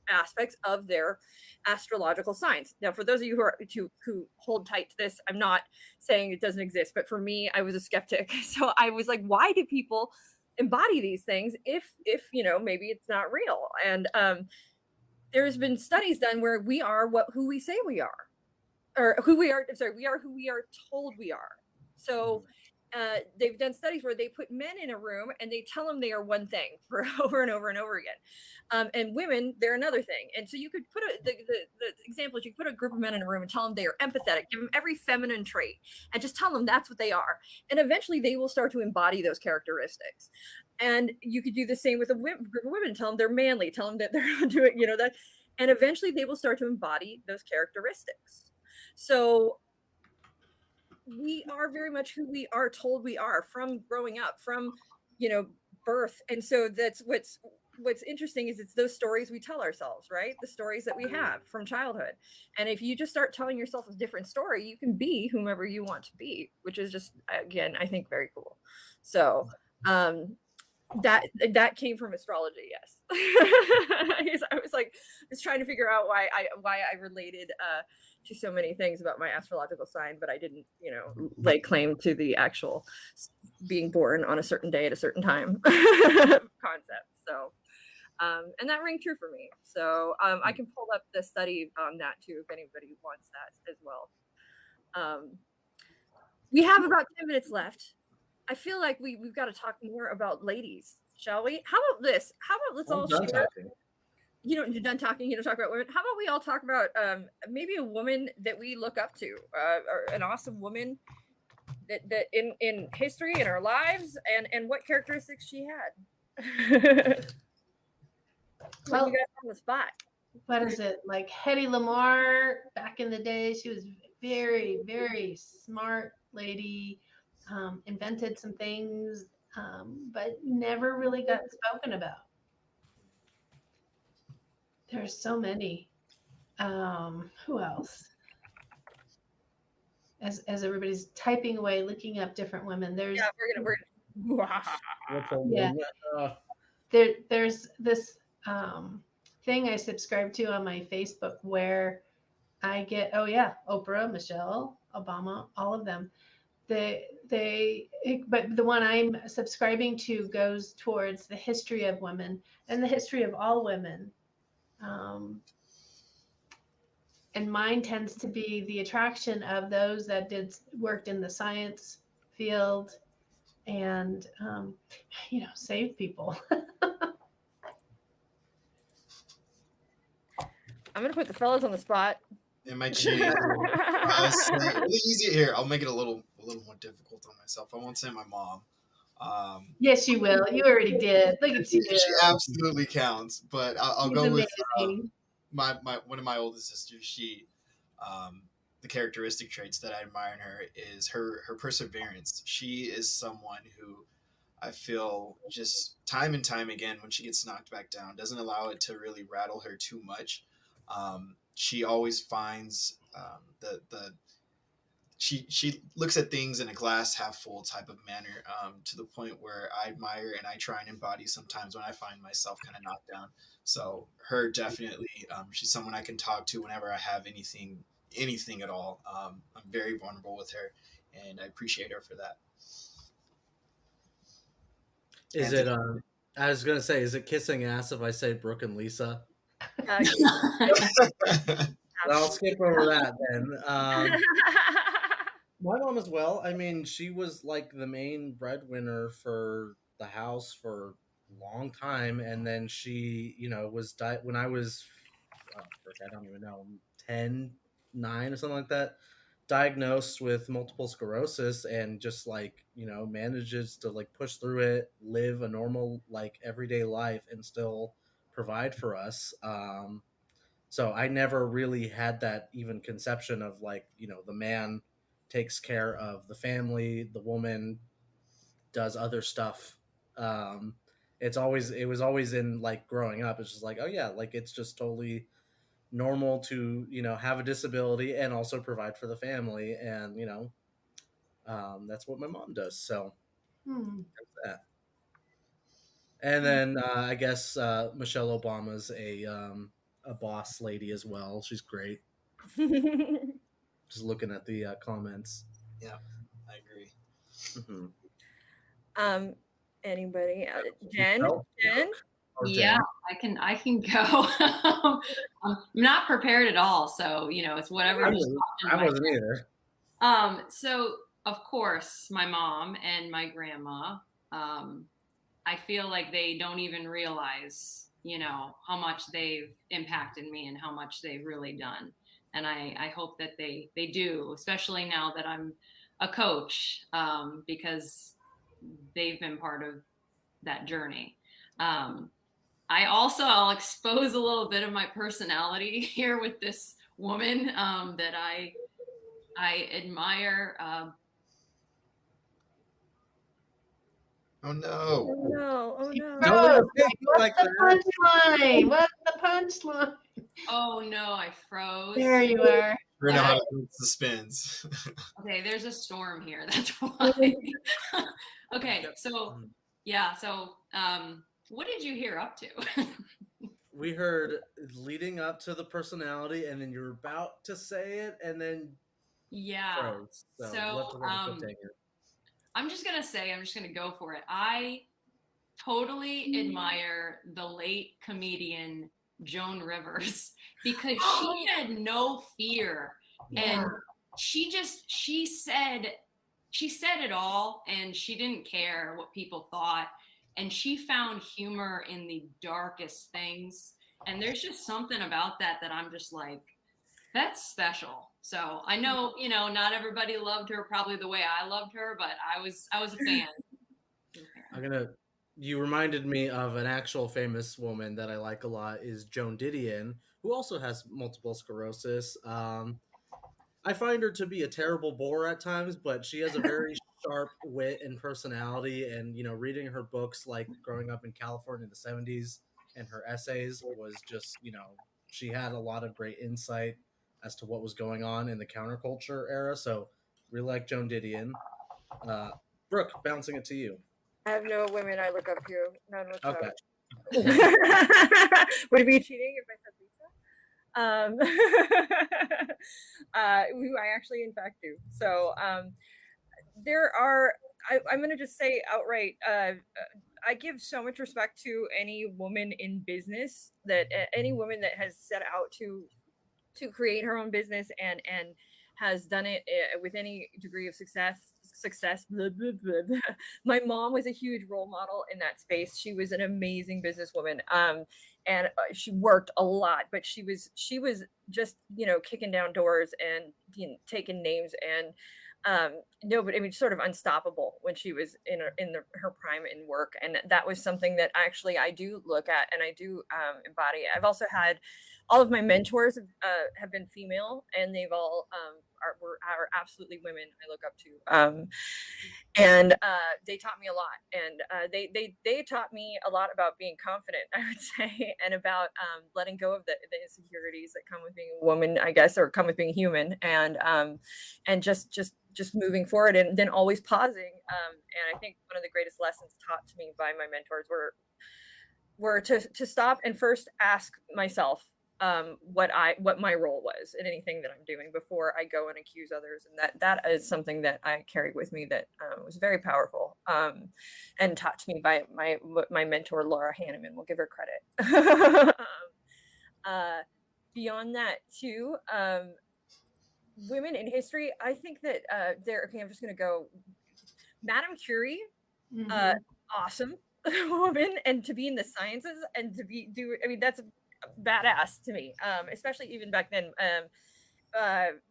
aspects of their astrological signs. Now, for those of you who hold tight to this, I'm not saying it doesn't exist, but for me, I was a skeptic. So I was like, why do people embody these things if maybe it's not real? And there's been studies done where we are who we say we are, or who we are. I'm sorry, we are who we are told we are. So they've done studies where they put men in a room and they tell them they are one thing for over and over and over again, and women, they're another thing. And so you could put the example is you put a group of men in a room and tell them they are empathetic, give them every feminine trait, and just tell them that's what they are, and eventually they will start to embody those characteristics. And you could do the same with a group of women, tell them they're manly, tell them that they're doing that, and eventually they will start to embody those characteristics. So we are very much who we are told we are from growing up, from birth. And so that's what's interesting is it's those stories we tell ourselves, right? The stories that we have from childhood. And if you just start telling yourself a different story, you can be whomever you want to be, which is just, again, I think very cool. So that came from astrology, yes. I was trying to figure out why I related to so many things about my astrological sign, but I didn't lay claim to the actual being born on a certain day at a certain time concept. So and that rang true for me. So I can pull up the study on that too if anybody wants that as well. We have about 10 minutes left. I feel like we've got to talk more about ladies, shall we? How about this? How about let's all share? You're done talking. You don't talk about women. How about we all talk about maybe a woman that we look up to, or an awesome woman that in history, in our lives, and what characteristics she had. Well, you guys on the spot. What is it, like Hedy Lamarr back in the day? She was very, very smart lady, invented some things, but never really got spoken about. There's so many. Who else? As everybody's typing away, looking up different women, there's Yeah, we're What's all Yeah. There's this thing I subscribe to on my Facebook where I get, oh yeah, Oprah, Michelle, Obama, all of them. But the one I'm subscribing to goes towards the history of women and the history of all women. And mine tends to be the attraction of those that worked in the science field and save people. I'm gonna put the fellas on the spot. In my cheat, easier here. I'll make it a little more difficult on myself. I won't say my mom. Yes, you will. You already did. Look at you. She absolutely counts, but I'll She's go amazing. with my one of my oldest sisters. She, the characteristic traits that I admire in her is her perseverance. She is someone who I feel just time and time again when she gets knocked back down doesn't allow it to really rattle her too much. She always finds the she looks at things in a glass half full type of manner, to the point where I admire and I try and embody sometimes when I find myself kind of knocked down. So her definitely, she's someone I can talk to whenever I have anything at all. I'm very vulnerable with her, and I appreciate her for that. Is it? I was gonna say, is it kissing ass if I say Brooke and Lisa? I'll skip over that then. My mom as well. I mean, she was like the main breadwinner for the house for a long time, and then she, was when I was, I don't even know, 10, 9 or something like that, diagnosed with multiple sclerosis, and just like manages to like push through it, live a normal like everyday life, and still provide for us. So I never really had that even conception of like, the man takes care of the family, the woman does other stuff. It was always in like growing up. It's just like, oh yeah, like it's just totally normal to, have a disability and also provide for the family. And, that's what my mom does. So that's that. And then I guess Michelle Obama's a boss lady as well. She's great. Just looking at the comments. Yeah, I agree. Mm-hmm. Anybody? Jen? Yeah, I can go. I'm not prepared at all, so it's whatever. I wasn't either. So of course, my mom and my grandma. I feel like they don't even realize, how much they've impacted me and how much they've really done. And I hope that they do, especially now that I'm a coach, because they've been part of that journey. I'll expose a little bit of my personality here with this woman that I admire. Oh no! Oh no! Oh no! What's the punchline? What's the punchline? Oh no! I froze. There you are. We're not suspense. Okay, there's a storm here. That's why. Okay, so yeah, so what did you hear up to? We heard leading up to the personality, and then you're about to say it, and then froze. So I'm just gonna go for it. I totally admire the late comedian Joan Rivers because she had no fear, and she said it all, and she didn't care what people thought, and she found humor in the darkest things. And there's just something about that I'm just like, that's special. So I know, not everybody loved her probably the way I loved her, but I was a fan. You reminded me of an actual famous woman that I like a lot is Joan Didion, who also has multiple sclerosis. I find her to be a terrible bore at times, but she has a very sharp wit and personality. And reading her books, like growing up in California in the '70s, and her essays was just, she had a lot of great insight as to what was going on in the counterculture era. So, really like Joan Didion. Brooke, bouncing it to you. I have no women I look up to. None whatsoever. Okay. Would it be cheating if I said Lisa? Who I actually in fact do. So there are, I'm going to just say outright, I give so much respect to any woman in business, that any woman that has set out to create her own business and has done it with any degree of success. Blah, blah, blah, blah. My mom was a huge role model in that space. She was an amazing businesswoman, and she worked a lot, but she was just kicking down doors and taking names, and nobody, I mean, sort of unstoppable when she was in her prime in work. And that was something that actually I do look at and I do embody. I've also had all of my mentors have been female, and they've all are absolutely women I look up to, and they taught me a lot, and they taught me a lot about being confident, I would say, and about letting go of the insecurities that come with being a woman, I guess, or come with being human, and just moving forward, and then always pausing. And I think one of the greatest lessons taught to me by my mentors were to stop and first ask myself what my role was in anything that I'm doing before I go and accuse others. And that is something that I carried with me that was very powerful, and taught to me by my mentor, Laura Hanneman. We'll give her credit. Beyond that too, women in history, I think that okay, I'm just going to go Madame Curie, awesome woman, and to be in the sciences and to I mean, that's badass to me, especially even back then,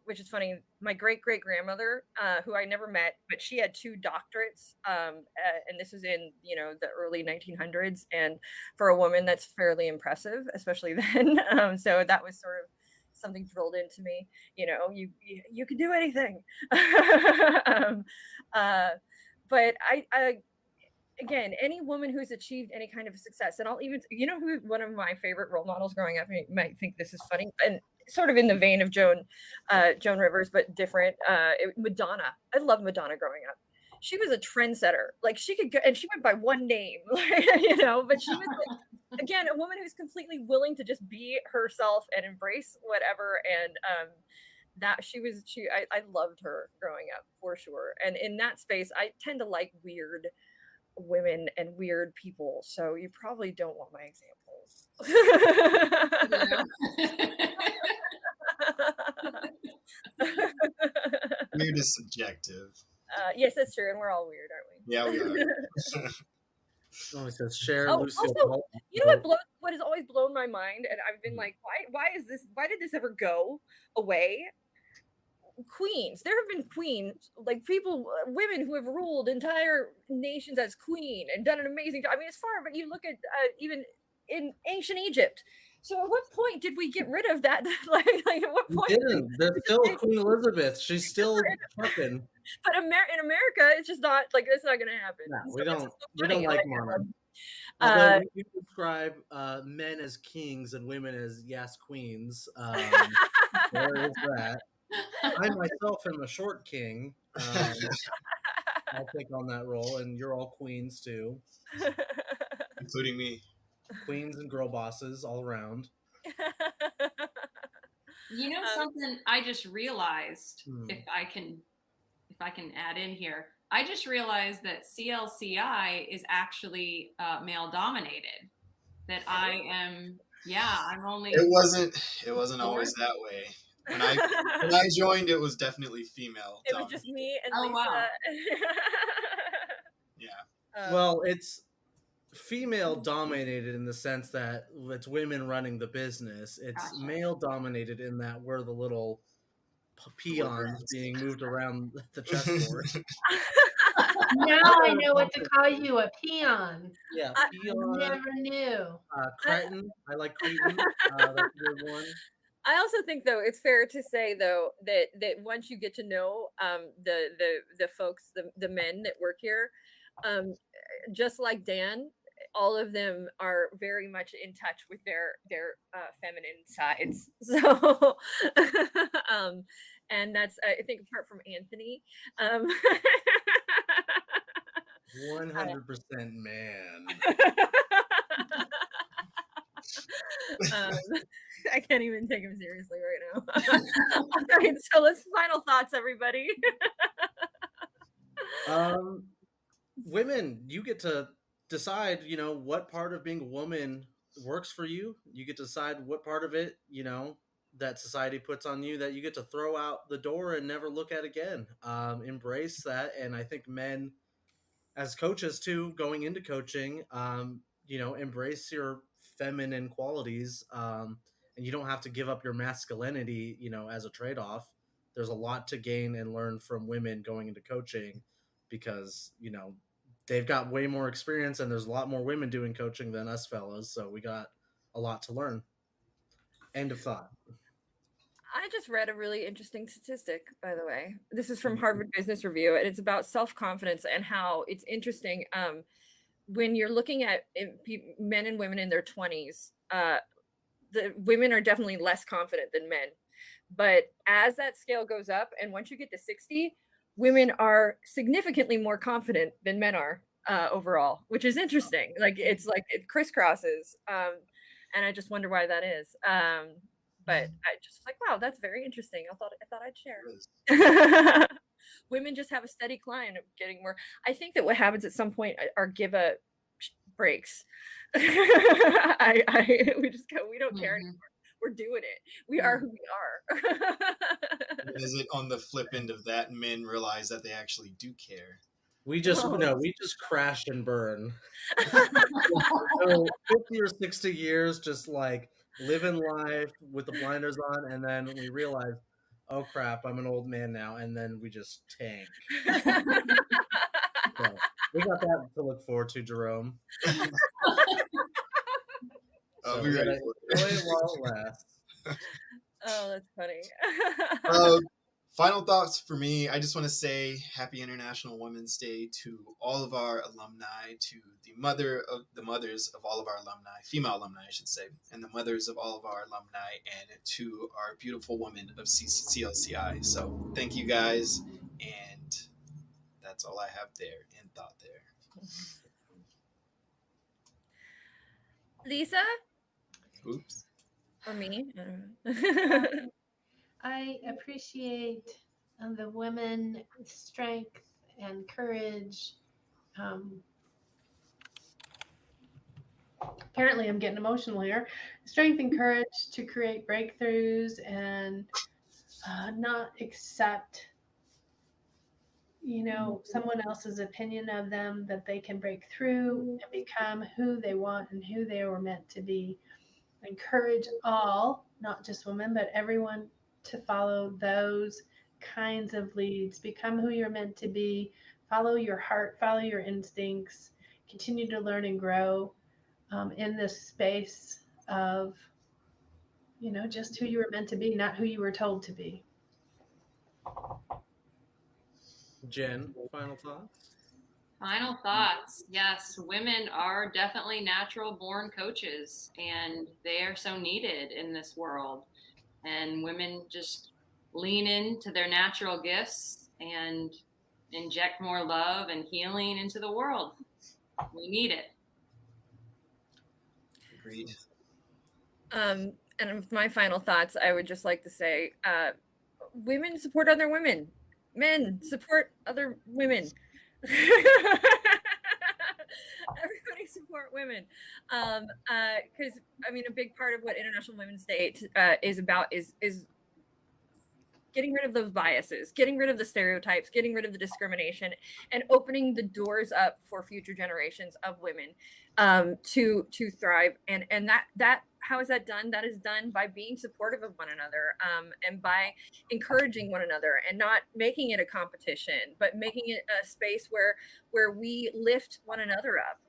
which is funny. My great grandmother, who I never met, but she had 2 doctorates, and this was in the early 1900s, and for a woman that's fairly impressive, especially then. So that was sort of something drilled into me. You can do anything. But I again, any woman who's achieved any kind of success, and I'll even, who one of my favorite role models growing up, you might think this is funny, and sort of in the vein of Joan Rivers, but different, Madonna. I love Madonna growing up. She was a trendsetter. Like, she could go, and she went by one name, but she was like, again, a woman who's completely willing to just be herself and embrace whatever. And I loved her growing up, for sure. And in that space, I tend to like weird women and weird people, so you probably don't want my examples. Weird is subjective. Yes, that's true, and we're all weird, aren't we? Yeah, we are. Oh, it says share. Also, what has always blown my mind, and I've been like, why did this ever go away? Queens. There have been queens, like women who have ruled entire nations as queen and done an amazing job. I mean, as far, but you look at even in ancient Egypt. So at what point did we get rid of that? like at what point? There's still Queen Elizabeth. She's still fucking. But in America, it's just not like, that's not going to happen. No, so we don't like monarchs. We describe men as kings and women as queens. There is that. I myself am a short king. I'll take on that role, and you're all queens too, including me. Queens and girl bosses all around. Something I just realized, if I can add in here, I just realized that CLCI is actually male dominated. That I'm only. It wasn't always that way. When I joined, it was definitely female. It was just me and Lisa. Wow. Yeah. Well, it's female dominated in the sense that it's women running the business. It's male dominated in that we're the little peons being moved around the chessboard. Now I know what to call you, a peon. Yeah, peon. Never knew. Cretin. I like Cretin. That's a good one. I also think though it's fair to say though that once you get to know the folks, the men that work here, just like Dan, all of them are very much in touch with their feminine sides. So and that's I think apart from Anthony. Um 100% man. um, I can't even take him seriously right now. All right, so let's final thoughts, everybody. Women, you get to decide, what part of being a woman works for you. You get to decide what part of it, that society puts on you that you get to throw out the door and never look at again. Embrace that. And I think men, as coaches too, going into coaching, embrace your feminine qualities. And you don't have to give up your masculinity, as a trade-off. There's a lot to gain and learn from women going into coaching because, they've got way more experience and there's a lot more women doing coaching than us fellas. So we got a lot to learn. End of thought. I just read a really interesting statistic, by the way. This is from Harvard Business Review, and it's about self-confidence and how it's interesting. When you're looking at men and women in their 20s, the women are definitely less confident than men. But as that scale goes up, and once you get to 60, women are significantly more confident than men are overall, which is interesting. Like it's like it crisscrosses, and I just wonder why that is. But I just was like, wow, that's very interesting. I thought I'd share. Women just have a steady climb of getting more. I think that what happens at some point are give a breaks. We don't care anymore. We're doing it. We are who we are. Is it on the flip end of that, men realize that they actually do care? We just crash and burn. So 50 or 60 years, just like living life with the blinders on, and then we realize, oh crap, I'm an old man now, and then we just tank. So we got that to look forward to, Jerome. I'll be ready for it while it lasts. Oh, that's funny. Final thoughts for me. I just want to say Happy International Women's Day to all of our alumni, to the mothers of all of our alumni, female alumni, I should say, and the mothers of all of our alumni, and to our beautiful women of CLCI. So thank you guys, and that's all I have there in thought there. Lisa? Oops. Or me? I appreciate the women' strength and courage. Apparently, I'm getting emotional here. Strength and courage to create breakthroughs and not accept, someone else's opinion of them, that they can break through and become who they want and who they were meant to be. Encourage all, not just women, but everyone, to follow those kinds of leads. Become who you're meant to be. Follow your heart, follow your instincts. Continue to learn and grow in this space of, just who you were meant to be, not who you were told to be. Jen, final thoughts? Final thoughts. Yes, women are definitely natural born coaches, and they are so needed in this world. And women just lean into their natural gifts and inject more love and healing into the world. We need it. Agreed. And with my final thoughts, I would just like to say, women support other women. Men support other women. Everybody support women, because a big part of what International Women's Day is about is getting rid of those biases, getting rid of the stereotypes, getting rid of the discrimination, and opening the doors up for future generations of women to thrive. And that how is that done? That is done by being supportive of one another, and by encouraging one another, and not making it a competition, but making it a space where we lift one another up,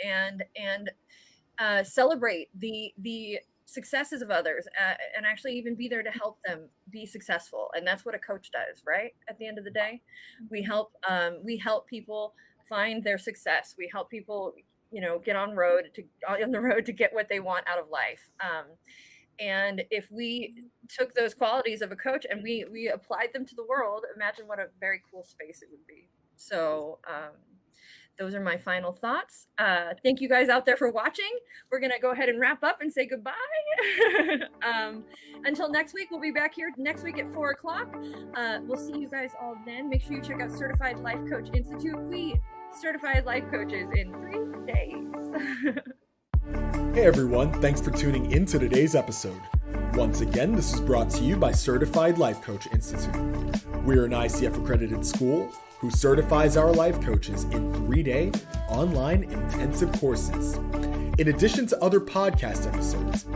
and celebrate the successes of others, and actually even be there to help them be successful. And that's what a coach does, right? At the end of the day, we help people find their success. We help people, get on the road to get what they want out of life. And if we took those qualities of a coach and we applied them to the world, imagine what a very cool space it would be. So those are my final thoughts. Thank you guys out there for watching. We're going to go ahead and wrap up and say goodbye. Until next week, we'll be back here next week at 4:00. We'll see you guys all then. Make sure you check out Certified Life Coach Institute. We certified life coaches in 3 days. Hey everyone, thanks for tuning in to today's episode. Once again, this is brought to you by Certified Life Coach Institute. We're an ICF accredited school who certifies our life coaches in 3-day online intensive courses. In addition to other podcast episodes,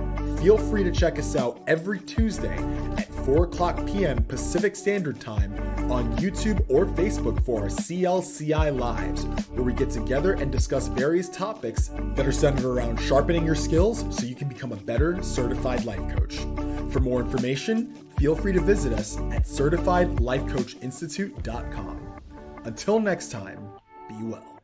feel free to check us out every Tuesday at 4:00 p.m. Pacific Standard Time on YouTube or Facebook for our CLCI Lives, where we get together and discuss various topics that are centered around sharpening your skills so you can become a better certified life coach. For more information, feel free to visit us at certifiedlifecoachinstitute.com. Until next time, be well.